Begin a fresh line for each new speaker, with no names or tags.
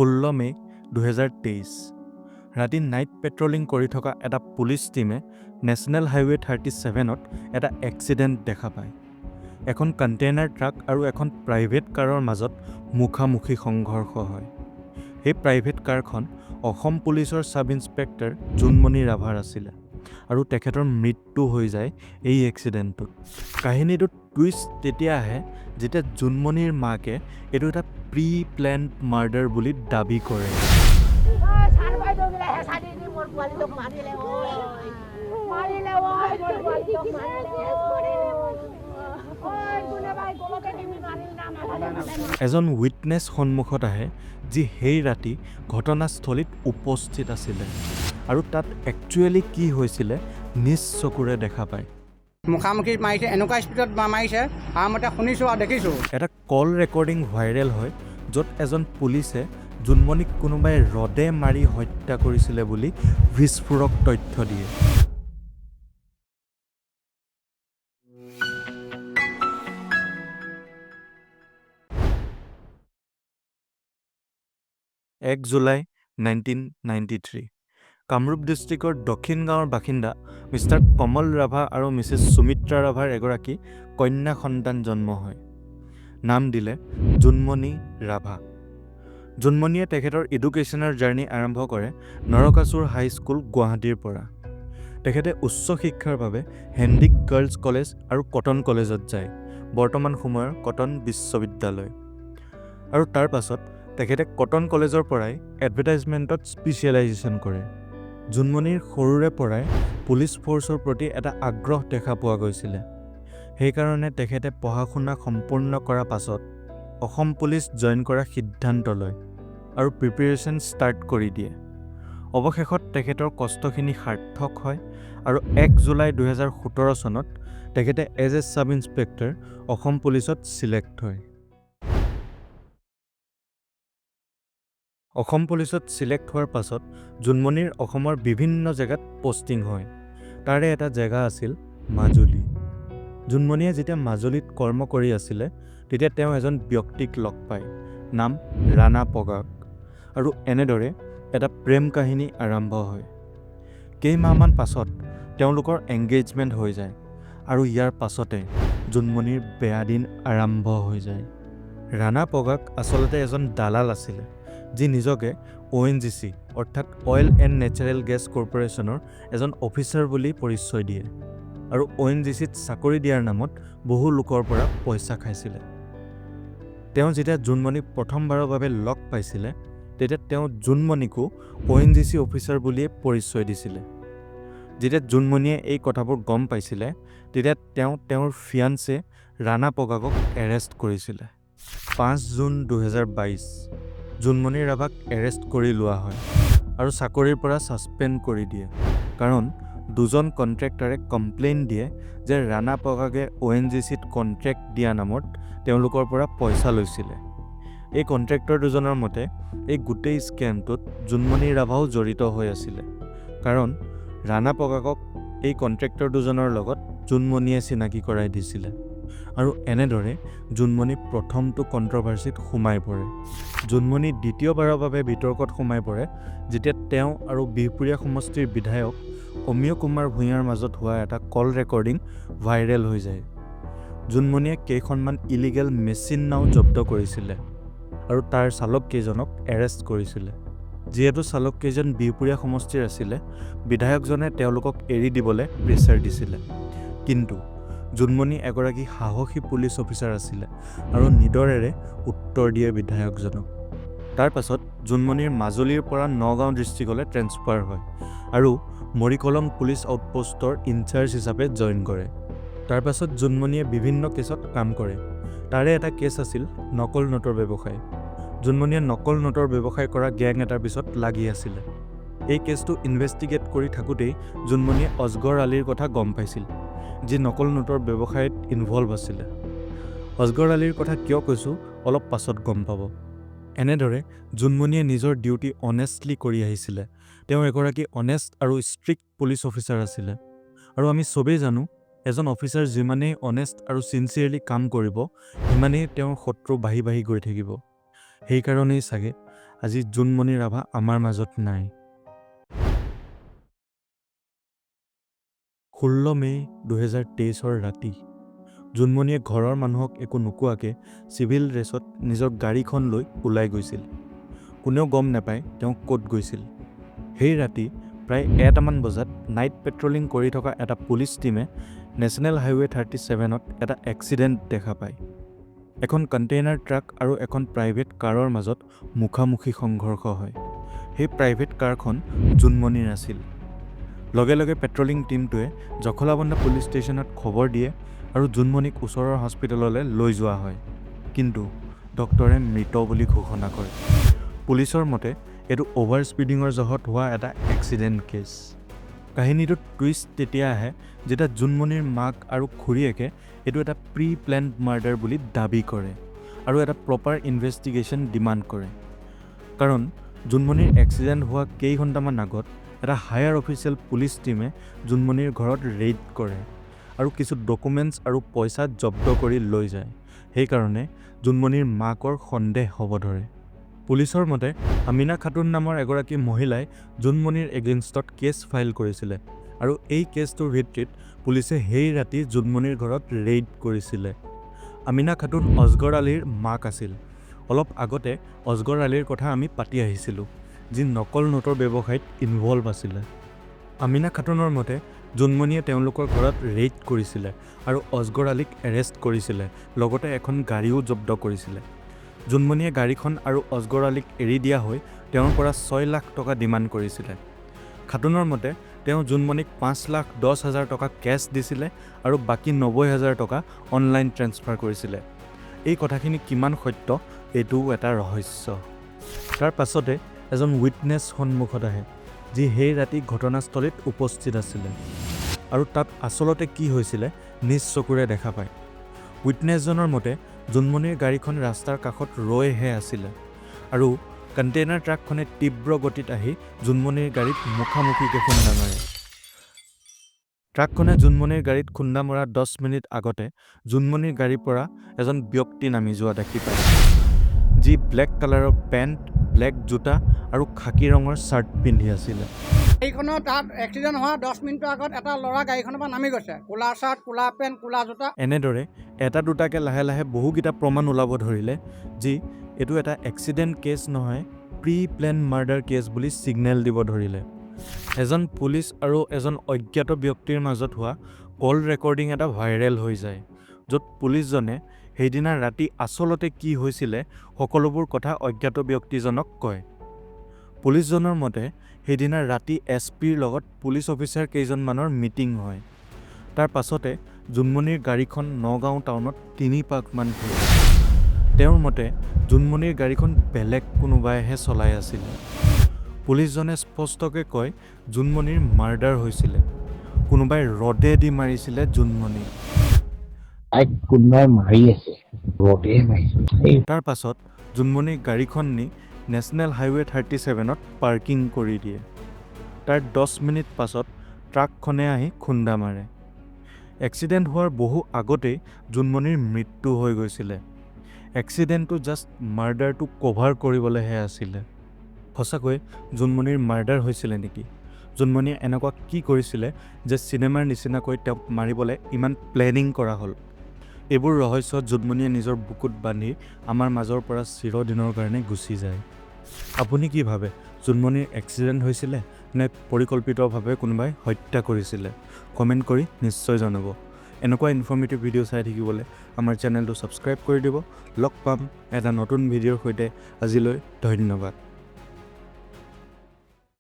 16 মে 2023 ৰাতি night patrolling কৰি থকা এটা পুলিচ টিমে নেশ্যনেল হাইৱে 37ত এটা এক্সিডেণ্ট দেখা পায়। এখন কণ্টেইনাৰ ট্ৰাক আৰু এখন প্ৰাইভেট কাৰৰ মাজত মুখামুখি সংঘৰ্ষ হয়। সেই প্ৰাইভেট কাৰখন অসম পুলিচৰ ছাব ইন্সপেক্টৰ জুনমণি ৰাভাৰ আছিলে আৰু তেখেতৰ মৃত্যু হৈ যায় এই এক্সিডেণ্টটোত। কাহিনীটোত টুইষ্ট তেতিয়া আহে যেতিয়া জুনমণিৰ মাকে এইটো এটা প্ৰি প্লেণ্ড মাৰ্ডাৰ বুলি দাবী কৰে। এজন উইটনেছ সন্মুখত আহে যি সেই ৰাতি ঘটনাস্থলীত উপস্থিত আছিলে আৰু তাত একচুৱেলি কি হৈছিলে নিজ চকুৰে দেখা পায়।
মুখামুখি মাৰিছে, এনেকুৱা স্পীডত মাৰিছে, মতে শুনিছোঁ আৰু দেখিছোঁ।
এটা কল ৰেকৰ্ডিং ভাইৰেল হয় য'ত এজন পুলিচে জুনমণিক কোনোবাই ৰডে মাৰি হত্যা কৰিছিলে বুলি বিস্ফোৰক তথ্য দিয়ে। এক জুলাই 1993 কামৰূপ ডিষ্ট্ৰিক্টৰ দক্ষিণ গাঁৱৰ বাসিন্দা মিষ্টাৰ কমল ৰাভা আৰু মিছেছ সুমিত্ৰা ৰাভাৰ এগৰাকী কন্যা সন্তান জন্ম হয়। নাম দিলে জুনমনি ৰাভা। জুনমণিয়ে তেখেতৰ এডুকেশ্যনৰ জাৰ্ণি আৰম্ভ কৰে নৰকাসুৰ হাইস্কুল গুৱাহাটীৰ পৰা। তেখেতে উচ্চ শিক্ষাৰ বাবে হেণ্ডিক গাৰ্লছ কলেজ আৰু কটন কলেজত যায়, বৰ্তমান সময়ৰ কটন বিশ্ববিদ্যালয়। আৰু তাৰ পাছত তেখেতে কটন কলেজৰ পৰাই এডভাৰটাইজমেণ্টত স্পেচিয়েলাইজেশ্যন কৰে। জুনমণিৰ সৰুৰে পৰাই পুলিচ ফ'ৰ্চৰ প্ৰতি এটা আগ্ৰহ দেখা পোৱা গৈছিলে। সেইকাৰণে তেখেতে পঢ়া শুনা সম্পূৰ্ণ কৰাৰ পাছত অসম পুলিচ জইন কৰাৰ সিদ্ধান্ত লয় আৰু প্ৰিপেৰেশ্যন ষ্টাৰ্ট কৰি দিয়ে। অৱশেষত তেখেতৰ কষ্টখিনি সাৰ্থক হয় আৰু 1 জুলাই 2017 চনত তেখেতে as a sub inspector Assam পুলিচত চিলেক্ট হয়। অসম পুলিচত চিলেক্ট হোৱাৰ পাছত জুনমণিৰ অসমৰ বিভিন্ন জেগাত পষ্টিং হয়। তাৰে এটা জেগা আছিল মাজুলী। জুনমণিয়ে যেতিয়া মাজুলীত কৰ্ম কৰি আছিলে তেতিয়া তেওঁ এজন ব্যক্তিক লগ পায়, নাম ৰাণা পগাক, আৰু এনেদৰে এটা প্ৰেম কাহিনী আৰম্ভ হয়। কেইমাহমান পাছত তেওঁলোকৰ এংগেজমেণ্ট হৈ যায় আৰু ইয়াৰ পাছতে জুনমণিৰ বেয়া দিন আৰম্ভ হৈ যায়। ৰাণা পগাক আচলতে এজন দালাল আছিলে যি নিজকে ONGC অৰ্থাৎ অইল এণ্ড নেচাৰেল গেছ কৰ্পৰেশ্যনৰ এজন অফিচাৰ বুলি পৰিচয় দিয়ে আৰু ONGCত চাকৰি দিয়াৰ নামত বহু লোকৰ পৰা পইচা খাইছিলে। তেওঁ যেতিয়া জুনমণিক প্ৰথমবাৰৰ বাবে লগ পাইছিলে তেতিয়া তেওঁ জুনমণিকো ONGC অফিচাৰ বুলিয়ে পৰিচয় দিছিলে। যেতিয়া জুনমণিয়ে এই কথাবোৰ গম পাইছিলে তেতিয়া তেওঁ তেওঁৰ ফিয়ান্সে ৰাণা পগাকক এৰেষ্ট কৰিছিলে। 5 জুন 2022 জুনমনি ৰাভাক এৰেষ্ট কৰি লোৱা হয় আৰু চাকৰিৰ পৰা ছাছপেণ্ড কৰি দিয়ে, কাৰণ দুজন কণ্ট্ৰেক্টৰে কমপ্লেইন দিয়ে যে ৰাণা পগাকে ONGCত কণ্ট্ৰেক্ট দিয়া নামত তেওঁলোকৰ পৰা পইচা লৈছিলে। এই কণ্ট্ৰেক্টৰ দুজনৰ মতে এই গোটেই স্কেমটোত জুনমনি ৰাভাও জড়িত হৈ আছিলে, কাৰণ ৰাণা পগাকক এই কণ্ট্ৰেক্টৰ দুজনৰ লগত জুনমণিয়ে চিনাকি কৰাই দিছিলে। আৰু এনেদৰে জুনমণি প্ৰথমটো কণ্ট্ৰভাৰ্চিত সোমাই পৰে। জুনমণি দ্বিতীয়বাৰৰ বাবে বিতৰ্কত সোমাই পৰে যেতিয়া তেওঁ আৰু বিহপুৰীয়া সমষ্টিৰ বিধায়ক অমীয় কুমাৰ ভূঞাৰ মাজত হোৱা এটা কল ৰেকৰ্ডিং ভাইৰেল হৈ যায়। জুনমণিয়ে কেইখনমান ইলিগেল মেচিন নাও জব্দ কৰিছিলে আৰু তাৰ চালককেইজনক এৰেষ্ট কৰিছিলে। যিহেতু চালককেইজন বিহপুৰীয়া সমষ্টিৰ আছিলে, বিধায়কজনে তেওঁলোকক এৰি দিবলৈ প্ৰেছাৰ দিছিলে। কিন্তু জুনমণি এগৰাকী সাহসী পুলিচ অফিচাৰ আছিলে আৰু নিদৰেৰে উত্তৰ দিয়ে বিধায়কজনক। তাৰ পাছত জুনমণিৰ মাজুলীৰ পৰা নগাঁও ডিষ্ট্ৰিক্টলৈ ট্ৰেন্সফাৰ হয় আৰু মৰিকলং পুলিচ আউটপোষ্টৰ ইনচাৰ্জ হিচাপে জইন কৰে। তাৰ পাছত জুনমণিয়ে বিভিন্ন কেছত কাম কৰে। তাৰে এটা কেছ আছিল নকল নোটৰ ব্যৱসায়। জুনমণিয়ে নকল নোটৰ ব্যৱসায় কৰা গেং এটাৰ পিছত লাগি আছিলে। এই কেছটো ইনভেষ্টিগেট কৰি থাকোঁতেই জুনমণিয়ে অজগৰ আলীৰ কথা গম পাইছিল, যি নকল নোটৰ ব্যৱসায়ত ইনভলভ আছিলে। অজগৰ আলীৰ কথা কিয় কৈছোঁ অলপ পাছত গম পাব। এনেদৰে জুনমণিয়ে নিজৰ ডিউটি অনেষ্টলি কৰি আহিছিলে। তেওঁ এগৰাকী অনেষ্ট আৰু ষ্ট্ৰিক্ট পুলিচ অফিচাৰ আছিলে। আৰু আমি চবেই জানো এজন অফিচাৰ যিমানেই অনেষ্ট আৰু চিনচিয়াৰলি কাম কৰিব সিমানেই তেওঁৰ শত্ৰু বাঢ়ি বাঢ়ি গৈ থাকিব। সেইকাৰণেই চাগে আজি জুনমণি ৰাভা আমাৰ মাজত নাই। 16 মে 2023 ৰাতি জুনমণিয়ে ঘৰৰ মানুহক একো নোকোৱাকৈ চিভিল ড্ৰেছত নিজৰ গাড়ীখন লৈ ওলাই গৈছিল। কোনেও গম নাপায় তেওঁ ক'ত গৈছিল। সেই ৰাতি প্ৰায় 1টামান বজাত নাইট পেট্ৰলিং কৰি থকা এটা পুলিচ টীমে নেশ্যনেল হাইৱে 37ত এটা এক্সিডেণ্ট দেখা পায়। এখন কণ্টেইনাৰ ট্ৰাক আৰু এখন প্ৰাইভেট কাৰৰ মাজত মুখামুখি সংঘৰ্ষ হয়। সেই প্ৰাইভেট কাৰখন জুনমণিৰ আছিল। লগে লগে পেট্ৰলিং টীমটোৱে জখলাবন্ধা পুলিচ ষ্টেচনত খবৰ দিয়ে আৰু জুনমণিক ওচৰৰ হস্পিটেললৈ লৈ যোৱা হয়। কিন্তু ডক্টৰে মৃত বুলি ঘোষণা কৰে। পুলিচৰ মতে এইটো অভাৰ স্পীডিঙৰ জহত হোৱা এটা এক্সিডেণ্ট কেছ। কাহিনীটোত টুইষ্ট তেতিয়া আহে যেতিয়া জুনমণিৰ মাক আৰু খুৰীয়েকে এইটো এটা প্ৰি প্লেণ্ড মাৰ্ডাৰ বুলি দাবী কৰে আৰু এটা প্ৰপাৰ ইনভেষ্টিগেশ্যন ডিমাণ্ড কৰে। কাৰণ জুনমণিৰ এক্সিডেণ্ট হোৱা কেইঘণ্টামান আগত এটা হায়াৰ অফিচিয়েল পুলিচ টীমে জুনমণিৰ ঘৰত ৰেইড কৰে আৰু কিছু ডকুমেণ্টছ আৰু পইচা জব্দ কৰি লৈ যায়। সেইকাৰণে জুনমণিৰ মাকৰ সন্দেহ হ'ব ধৰে। পুলিচৰ মতে আমিনা খাতুন নামৰ এগৰাকী মহিলাই জুনমণিৰ এগেইনষ্টত কেছ ফাইল কৰিছিলে আৰু এই কেছটোৰ ভিত্তিত পুলিচে সেই ৰাতি জুনমণিৰ ঘৰত ৰেইড কৰিছিলে। আমিনা খাতুন অজগৰ আলীৰ মাক আছিল। অলপ আগতে অজগৰ আলীৰ কথা আমি পাতি আহিছিলোঁ, যি নকল নোটৰ ব্যৱসায়ত ইনভলভ আছিলে। আমিনা খাতুনৰ মতে জুনমণিয়ে তেওঁলোকৰ ঘৰত ৰেইড কৰিছিলে আৰু অজগৰ আলীক এৰেষ্ট কৰিছিলে, লগতে এখন গাড়ীও জব্দ কৰিছিলে। জুনমণিয়ে গাড়ীখন আৰু অজগৰ আলীক এৰি দিয়া হৈ তেওঁৰ পৰা 6 লাখ টকা ডিমাণ্ড কৰিছিলে। খাতুনৰ মতে তেওঁ জুনমণিক 5,10,000 টকা কেছ দিছিলে আৰু বাকী 90,000 টকা অনলাইন ট্ৰেন্সফাৰ কৰিছিলে। এই কথাখিনি কিমান সত্য এইটোও এটা ৰহস্য। তাৰ পাছতে এজন উইটনেছ সন্মুখত আহে, যি সেই ৰাতি ঘটনাস্থলীত উপস্থিত আছিলে আৰু তাত আচলতে কি হৈছিলে নিজ চকুৰে দেখা পায়। উইটনেছজনৰ মতে জুনমণিৰ গাড়ীখন ৰাস্তাৰ কাষত ৰৈহে আছিলে আৰু কণ্টেইনাৰ ট্ৰাকখনে তীব্ৰ গতিত আহি জুনমণিৰ গাড়ীত মুখামুখিকৈ খুন্দা মাৰে। ট্ৰাকখনে জুনমণিৰ গাড়ীত খুন্দা মৰাৰ 10 মিনিট আগতে জুনমণিৰ গাড়ীৰ পৰা এজন ব্যক্তি নামি যোৱা দেখি পায়, যি ব্লেক কালাৰৰ পেণ্ট, ব্লেক জোতা আৰু খাকী ৰঙৰ শ্বাৰ্ট পিন্ধি আছিলে।
গাড়ীখনৰ তাত এক্সিডেণ্ট হোৱা 10 মিনিটৰ আগত এটা ল'ৰা গাড়ীখনৰ পৰা নামি গৈছে, ক'লা শ্বাৰ্ট, ক'লা পেণ্ট, ক'লা জোতা।
এনেদৰে এটা দুটাকৈ লাহে লাহে বহুকেইটা প্ৰমাণ ওলাব ধৰিলে, যি এইটো এটা এক্সিডেণ্ট কেছ নহয়, প্ৰি প্লেন মাৰ্ডাৰ কেছ বুলি ছিগনেল দিব ধৰিলে। এজন পুলিচ আৰু এজন অজ্ঞাত ব্যক্তিৰ মাজত হোৱা কল ৰেকৰ্ডিং এটা ভাইৰেল হৈ যায়, য'ত পুলিচজনে সেইদিনা ৰাতি আচলতে কি হৈছিলে সকলোবোৰ কথা অজ্ঞাত ব্যক্তিজনক কয়। পুলিচজনৰ মতে সেইদিনা ৰাতি SPৰ লগত পুলিচ অফিচাৰ কেইজনমানৰ মিটিং হয়। তাৰ পাছতে জুনমণিৰ গাড়ীখন নগাঁও টাউনত 3 পাকমান ঘূৰে। তেওঁৰ মতে জুনমণিৰ গাড়ীখন বেলেগ কোনোবাইহে চলাই আছিল। পুলিচজনে স্পষ্টকৈ কয় জুনমণিৰ মাৰ্ডাৰ হৈছিলে, কোনোবাই ৰডে দি মাৰিছিলে জুনমণিক। তাৰ পাছত জুনমণিৰ গাড়ীখন নি নেশ্যনেল হাইৱে 37ত পাৰ্কিং কৰি দিয়ে। তাৰ 10 মিনিট পাছত ট্ৰাকখনে আহি খুন্দা মাৰে। এক্সিডেণ্ট হোৱাৰ বহু আগতেই জুনমণিৰ মৃত্যু হৈ গৈছিলে। এক্সিডেণ্টটো জাষ্ট মাৰ্ডাৰটো কভাৰ কৰিবলৈহে আছিলে। সঁচাকৈ জুনমণিৰ মাৰ্ডাৰ হৈছিলে নেকি? জুনমণিয়ে এনেকুৱা কি কৰিছিলে যে চিনেমাৰ নিচিনাকৈ তেওঁক মাৰিবলৈ ইমান প্লেনিং কৰা হ'ল? এইবোৰ ৰহস্য জুনমণিয়ে নিজৰ বুকুত বান্ধি আমাৰ মাজৰ পৰা চিৰদিনৰ কাৰণে গুচি যায়। আপুনি কি ভাবে, জুনমণিৰ এক্সিডেণ্ট হৈছিলে নে পৰিকল্পিতভাৱে কোনোবাই হত্যা কৰিছিলে? কমেণ্ট কৰি নিশ্চয় জনাব। এনেকুৱা ইনফৰ্মেটিভ ভিডিঅ' চাই থাকিবলৈ আমাৰ চেনেলটো ছাবস্ক্ৰাইব কৰি দিব। লগ পাম এটা নতুন ভিডিঅ'ৰ সৈতে। আজিলৈ ধন্যবাদ।